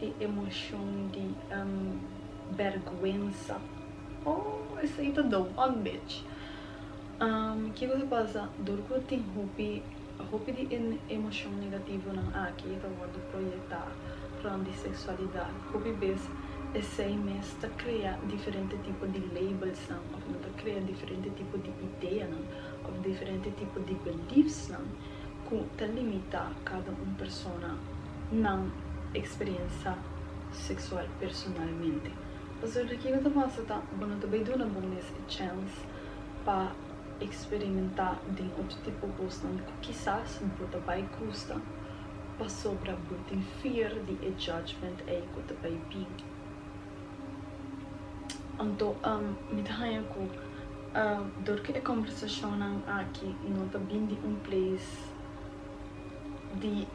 e emoção de vergüenza. Oh, isso aí tá dou, on bitch. Que coisa passa? Dorco tem roupa de emoção negativa não aqui, então quando projetar para de sexualidade. Roupa vez esse mês tá criar diferente tipo de labels não, ou tá criar diferente tipo de ideia não, ou diferente tipo de beliefs não, que tá limita cada persona não experiência sexual personalmente. Mas o que eu passa tá, quando também dou uma boa chance para experimentar de outro tipo de coisa que quizás não pode vai custa para sobra botem fear de judgment aí que tá vai bem. Então, me dá ko durante a conversação aqui não tá bem de place de